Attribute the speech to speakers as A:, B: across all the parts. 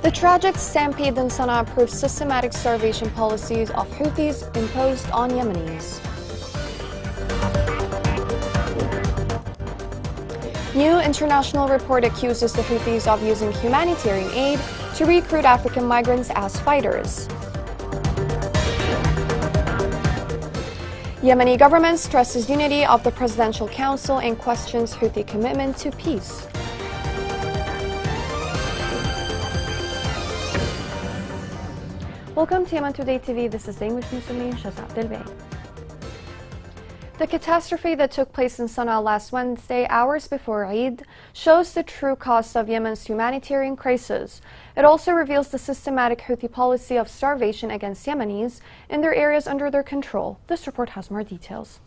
A: The tragic stampede in Sana'a proves systematic starvation policies of Houthis imposed on Yemenis. New international report accuses the Houthis of using humanitarian aid to recruit African migrants as fighters. Yemeni government stresses unity of the Presidential Council and questions Houthi commitment to peace. Welcome to Yemen Today TV. This is the English News with me, Shazad Delbey. The catastrophe that took place in Sana'a last Wednesday, hours before Eid, shows the true cost of Yemen's humanitarian crisis. It also reveals the systematic Houthi policy of starvation against Yemenis in their areas under their control. This report has more details.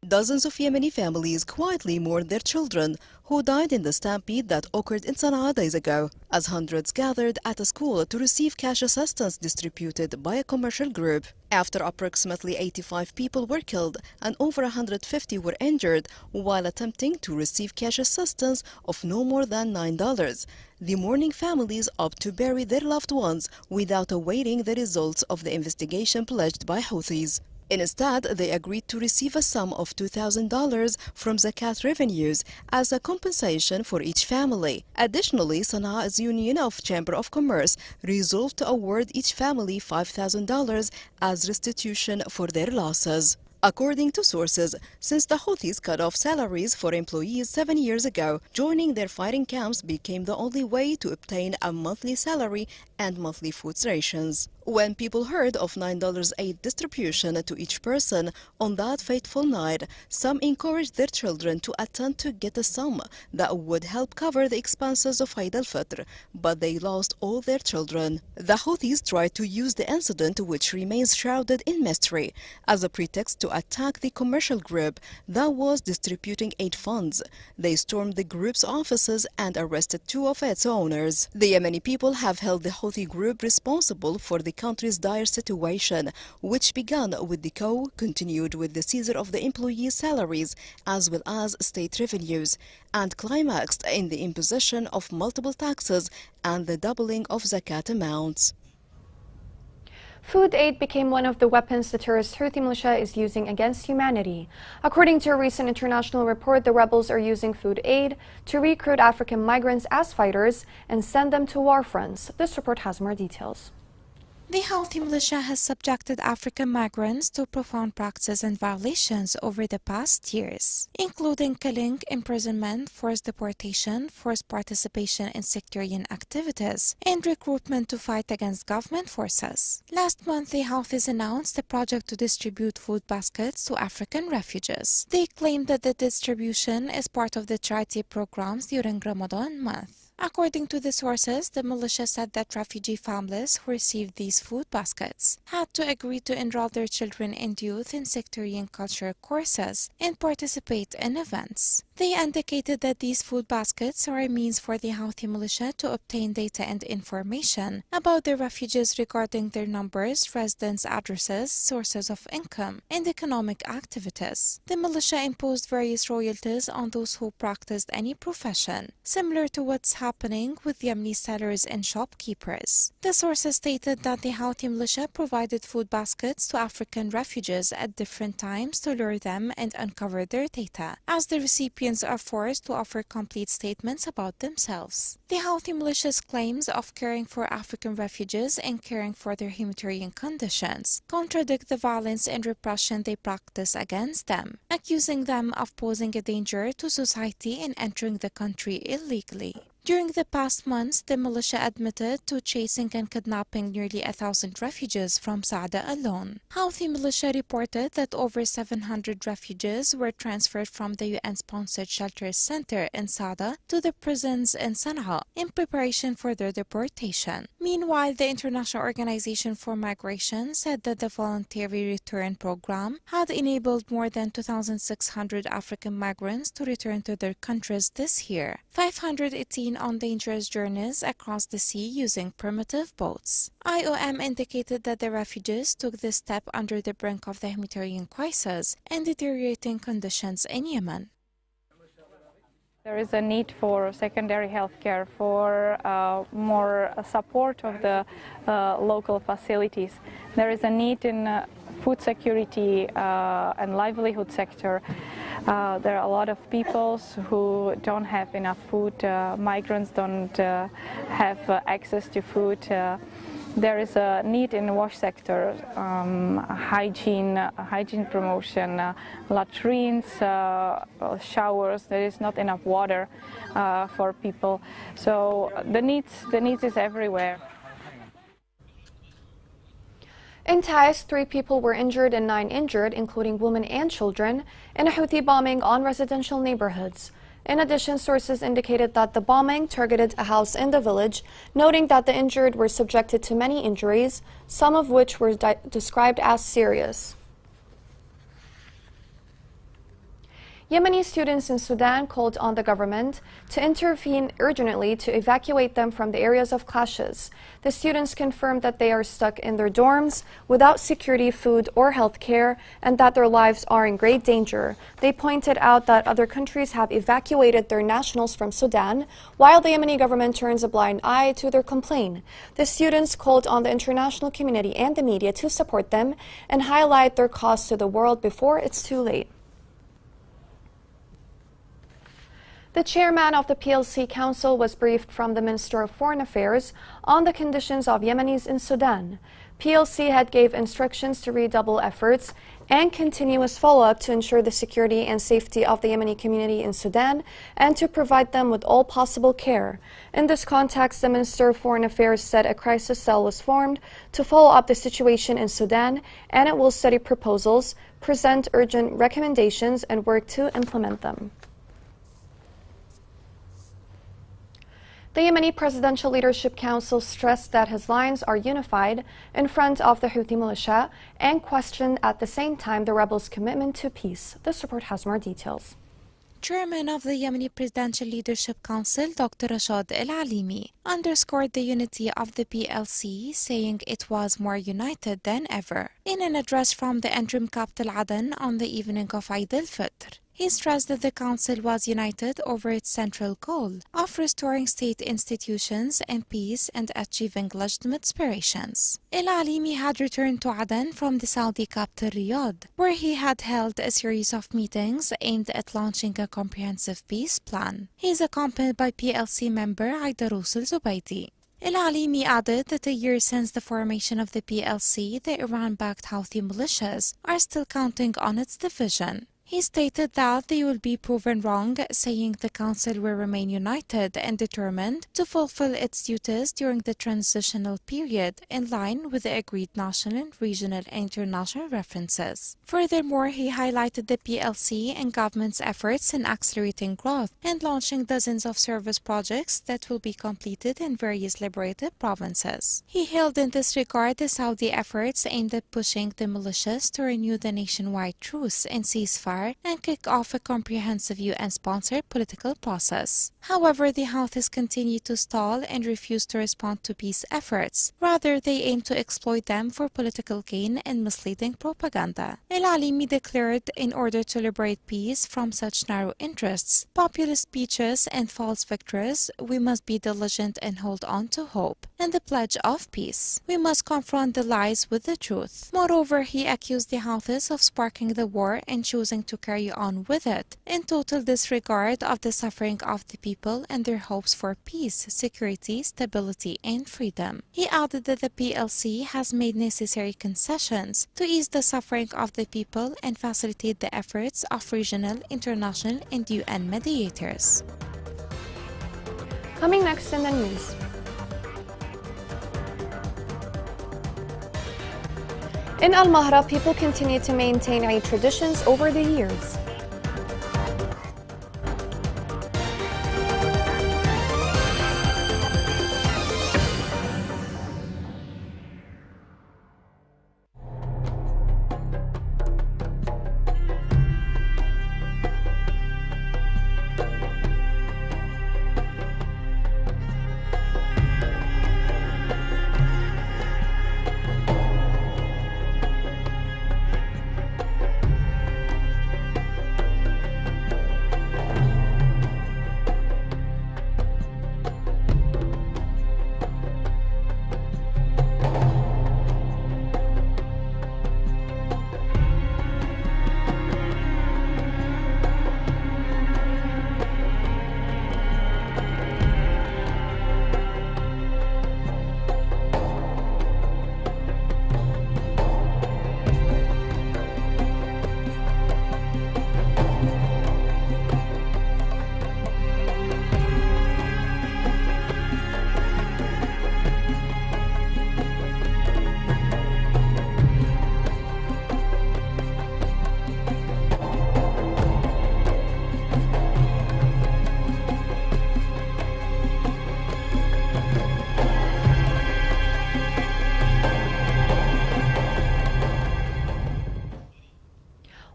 B: Dozens of Yemeni families quietly mourn their children who died in the stampede that occurred in Sana'a days ago, as hundreds gathered at a school to receive cash assistance distributed by a commercial group. After approximately 85 people were killed and over 150 were injured while attempting to receive cash assistance of no more than $9, the mourning families opt to bury their loved ones without awaiting the results of the investigation pledged by Houthis. Instead, they agreed to receive a sum of $2,000 from zakat revenues as a compensation for each family. Additionally, Sana'a's Union of Chamber of Commerce resolved to award each family $5,000 as restitution for their losses. According to sources, since the Houthis cut off salaries for employees 7 years ago, joining their fighting camps became the only way to obtain a monthly salary and monthly food rations. When people heard of $9 aid distribution to each person on that fateful night, some encouraged their children to attempt to get a sum that would help cover the expenses of Eid al-Fitr, but they lost all their children. The Houthis tried to use the incident, which remains shrouded in mystery, as a pretext to attack the commercial group that was distributing aid funds. They stormed the group's offices and arrested 2 of its owners. The Yemeni people have held the Houthi group responsible for the country's dire situation, which began with the coup, continued with the seizure of the employees' salaries as well as state revenues, and climaxed in the imposition of multiple taxes and the doubling of zakat amounts.
A: Food aid became one of the weapons the terrorist Houthi militia is using against humanity. According to a recent international report, the rebels are using food aid to recruit African migrants as fighters and send them to war fronts. This report has more details.
C: The Houthi militia has subjected African migrants to profound practices and violations over the past years, including killing, imprisonment, forced deportation, forced participation in sectarian activities, and recruitment to fight against government forces. Last month, the Houthis announced a project to distribute food baskets to African refugees. They claim that the distribution is part of the charity programs during Ramadan month. According to the sources, the militia said that refugee families who received these food baskets had to agree to enroll their children and youth in sectarian culture courses and participate in events. They indicated that these food baskets are a means for the Houthi militia to obtain data and information about the refugees regarding their numbers, residence addresses, sources of income, and economic activities. The militia imposed various royalties on those who practiced any profession, similar to what's happening with Yemeni sellers and shopkeepers. The sources stated that the Houthi militia provided food baskets to African refugees at different times to lure them and uncover their data, as the recipients are forced to offer complete statements about themselves. The Houthi militia's claims of caring for African refugees and caring for their humanitarian conditions contradict the violence and repression they practice against them, accusing them of posing a danger to society and entering the country illegally. During the past months, the militia admitted to chasing and kidnapping nearly 1,000 refugees from Saada alone. Houthi militia reported that over 700 refugees were transferred from the UN-sponsored shelter center in Saada to the prisons in Sana'a in preparation for their deportation. Meanwhile, the International Organization for Migration said that the voluntary return program had enabled more than 2,600 African migrants to return to their countries this year. 518 on dangerous journeys across the sea using primitive boats. IOM indicated that the refugees took this step under the brink of the humanitarian crisis and deteriorating conditions in Yemen.
D: There is a need for secondary health care, for more support of the local facilities. There is a need in food security and livelihood sector. There are a lot of people who don't have enough food. Migrants don't have access to food. There is a need in the wash sector, hygiene promotion, latrines, showers. There is not enough water for people. So the needs is everywhere.
A: In Taiz, 3 people were injured and 9 injured, including women and children, in a Houthi bombing on residential neighborhoods. In addition, sources indicated that the bombing targeted a house in the village, noting that the injured were subjected to many injuries, some of which were described as serious. Yemeni students in Sudan called on the government to intervene urgently to evacuate them from the areas of clashes. The students confirmed that they are stuck in their dorms without security, food, or health care, and that their lives are in great danger. They pointed out that other countries have evacuated their nationals from Sudan, while the Yemeni government turns a blind eye to their complaint. The students called on the international community and the media to support them and highlight their cause to the world before it's too late. The chairman of the PLC Council was briefed from the Minister of Foreign Affairs on the conditions of Yemenis in Sudan. PLC had gave instructions to redouble efforts and continuous follow-up to ensure the security and safety of the Yemeni community in Sudan and to provide them with all possible care. In this context, the Minister of Foreign Affairs said a crisis cell was formed to follow up the situation in Sudan, and it will study proposals, present urgent recommendations, and work to implement them. The Yemeni Presidential Leadership Council stressed that his lines are unified in front of the Houthi militia and questioned at the same time the rebels' commitment to peace. This report has more details.
C: Chairman of the Yemeni Presidential Leadership Council, Dr. Rashad Al-Alimi, underscored the unity of the PLC, saying it was more united than ever. In an address from the interim capital Aden on the evening of Eid al-Fitr, he stressed that the Council was united over its central goal of restoring state institutions and peace and achieving legitimate aspirations. Al-Alimi had returned to Aden from the Saudi capital Riyadh, where he had held a series of meetings aimed at launching a comprehensive peace plan. He is accompanied by PLC member Aidarus al-Zubaydi. Al-Alimi added that a year since the formation of the PLC, the Iran-backed Houthi militias are still counting on its division. He stated that they will be proven wrong, saying the Council will remain united and determined to fulfill its duties during the transitional period in line with the agreed national, regional, and international references. Furthermore, he highlighted the PLC and government's efforts in accelerating growth and launching dozens of service projects that will be completed in various liberated provinces. He hailed in this regard the Saudi efforts aimed at pushing the militias to renew the nationwide truce and ceasefire and kick off a comprehensive UN-sponsored political process. However, the Houthis continue to stall and refuse to respond to peace efforts. Rather, they aim to exploit them for political gain and misleading propaganda. Al-Alimi declared in order to liberate peace from such narrow interests, populist speeches, and false victories, we must be diligent and hold on to hope and the pledge of peace. We must confront the lies with the truth. Moreover, he accused the Houthis of sparking the war and choosing to carry on with it, in total disregard of the suffering of the people and their hopes for peace, security, stability, and freedom. He added that the PLC has made necessary concessions to ease the suffering of the people and facilitate the efforts of regional, international, and UN mediators.
A: Coming next in the news. In Al-Mahra, people continue to maintain Eid traditions over the years.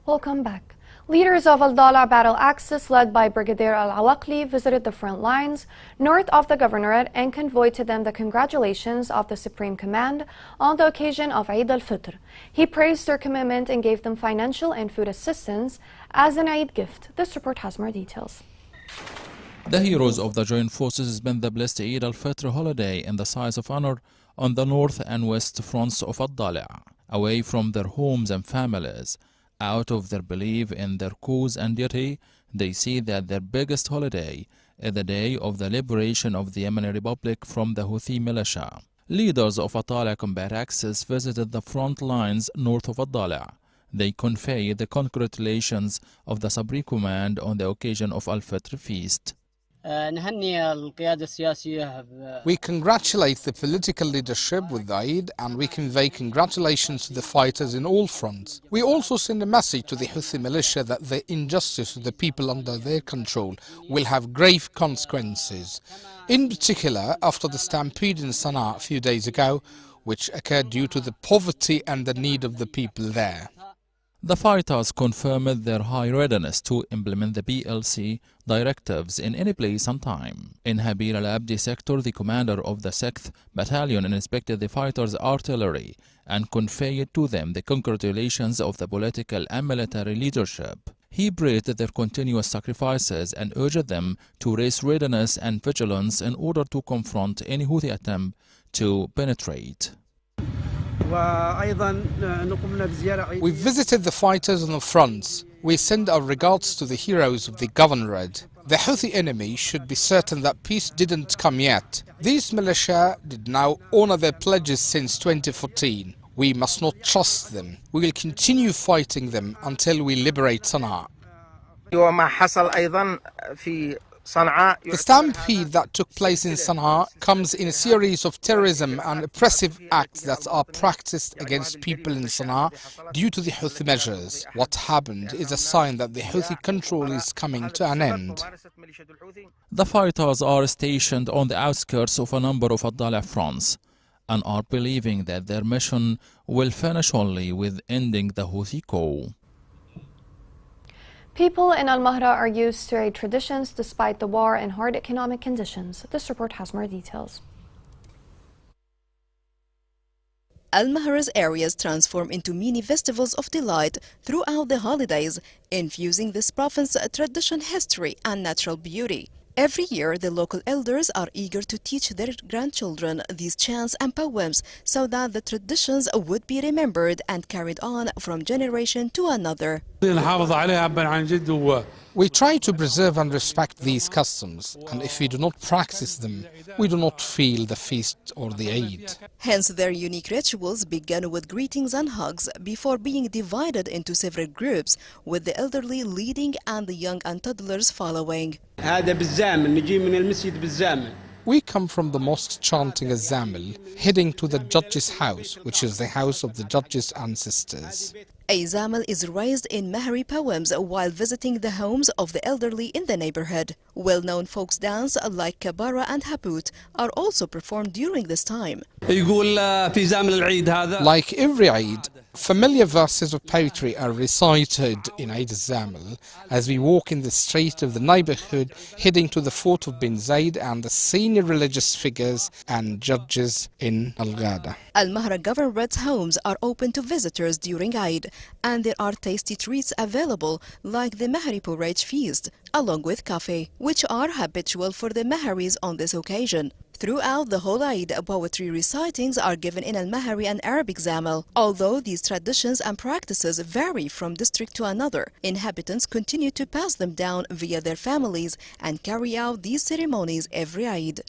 A: Welcome back. Leaders of Al-Dala Battle Axis, led by Brigadier Al-Awaqli, visited the front lines north of the governorate and conveyed to them the congratulations of the Supreme Command on the occasion of Eid al-Fitr. He praised their commitment and gave them financial and food assistance as an Eid gift. This report has more details.
E: The heroes of the joint forces spent the blessed Eid al-Fitr holiday in the size of honor on the north and west fronts of Al-Dala, away from their homes and families. Out of their belief in their cause and duty, they see that their biggest holiday is the day of the liberation of the Yemeni Republic from the Houthi militia. Leaders of Al-Dala Combat Axis visited the front lines north of Al-Dala. They conveyed the congratulations of the Supreme Command on the occasion of Al-Fitr feast.
F: We congratulate the political leadership with the Eid, and we convey congratulations to the fighters in all fronts. We also send a message to the Houthi militia that the injustice to the people under their control will have grave consequences. In particular, after the stampede in Sana'a a few days ago, which occurred due to the poverty and the need of the people there.
E: The fighters confirmed their high readiness to implement the PLC directives in any place and time. In Habir al-Abdi sector, the commander of the 6th Battalion inspected the fighters' artillery and conveyed to them the congratulations of the political and military leadership. He praised their continuous sacrifices and urged them to raise readiness and vigilance in order to confront any Houthi attempt to penetrate.
F: We visited the fighters on the fronts. We send our regards to the heroes of the governorate. The Houthi enemy should be certain that peace didn't come yet. These militia did now honor their pledges since 2014. We must not trust them. We will continue fighting them until we liberate Sana'a. The stampede that took place in Sana'a comes in a series of terrorism and oppressive acts that are practiced against people in Sana'a due to the Houthi measures. What happened is a sign that the Houthi control is coming to an end.
E: The fighters are stationed on the outskirts of a number of Al-Dala fronts and are believing that their mission will finish only with ending the Houthi coup.
A: People in Al-Mahra are used to Eid traditions despite the war and hard economic conditions. This report has more details.
B: Al-Mahra's areas transform into mini festivals of delight throughout the holidays, infusing this province's tradition, history and natural beauty. Every year, the local elders are eager to teach their grandchildren these chants and poems so that the traditions would be remembered and carried on from generation to another.
F: We try to preserve and respect these customs, and if we do not practice them, we do not feel the feast or the Eid.
B: Hence, their unique rituals begin with greetings and hugs before being divided into several groups, with the elderly leading and the young and toddlers following.
F: We come from the mosque chanting a zamil, heading to the judge's house, which is the house of the judge's ancestors.
B: A zamil is raised in Mahri poems while visiting the homes of the elderly in the neighborhood. Well-known folk dance like Kabara and Habut are also performed during this time.
F: Like every Eid, familiar verses of poetry are recited in Eid al-Zamil as we walk in the street of the neighborhood heading to the fort of Bin Zaid and the senior religious figures and judges in Al-Ghada.
B: Al-Mahra governorate's homes are open to visitors during Eid, and there are tasty treats available like the Mahri porridge feast, along with cafe, which are habitual for the Maharis on this occasion. Throughout the whole Eid, poetry recitings are given in Al-Mahri and Arabic Zamil. Although these traditions and practices vary from district to another, inhabitants continue to pass them down via their families and carry out these ceremonies every Eid.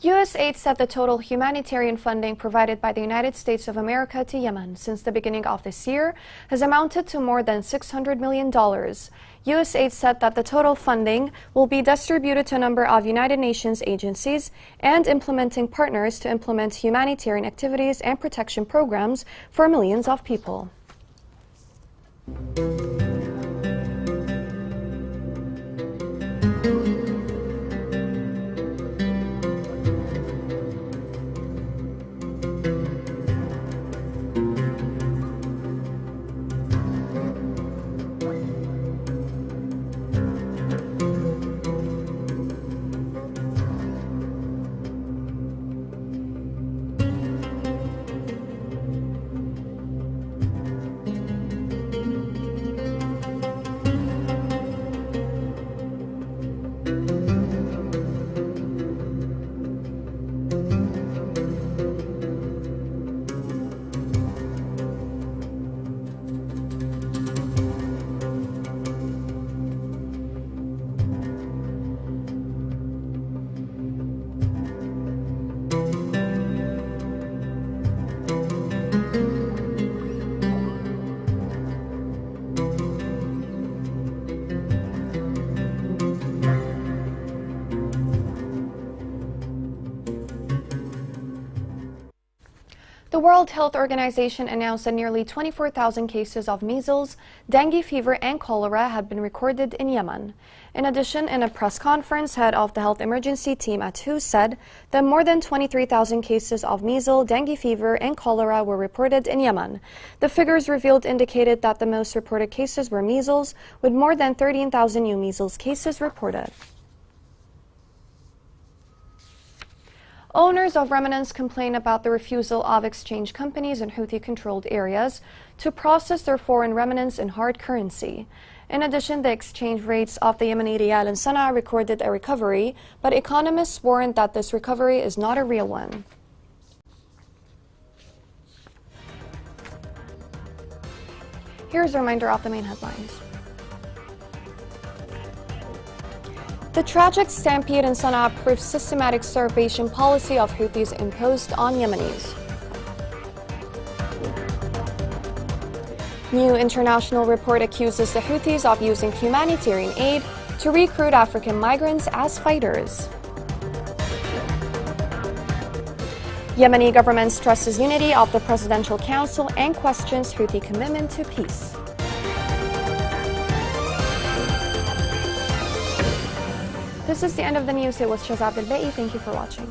A: USAID said the total humanitarian funding provided by the United States of America to Yemen since the beginning of this year has amounted to more than $600 million. USAID said that the total funding will be distributed to a number of United Nations agencies and implementing partners to implement humanitarian activities and protection programs for millions of people. The World Health Organization announced that nearly 24,000 cases of measles, dengue fever, and cholera had been recorded in Yemen. In addition, in a press conference, head of the health emergency team at WHO said that more than 23,000 cases of measles, dengue fever, and cholera were reported in Yemen. The figures revealed indicated that the most reported cases were measles, with more than 13,000 new measles cases reported. Owners of remnants complain about the refusal of exchange companies in Houthi-controlled areas to process their foreign remnants in hard currency. In addition, the exchange rates of the Yemeni riyal in Sana'a recorded a recovery, but economists warned that this recovery is not a real one. Here's a reminder of the main headlines. The tragic stampede in Sana'a proves systematic starvation policy of Houthis imposed on Yemenis. New international report accuses the Houthis of using humanitarian aid to recruit African migrants as fighters. Yemeni government stresses unity of the Presidential Council and questions Houthi commitment to peace. This is the end of the news. It was Shazab Al-Ba'i. Thank you for watching.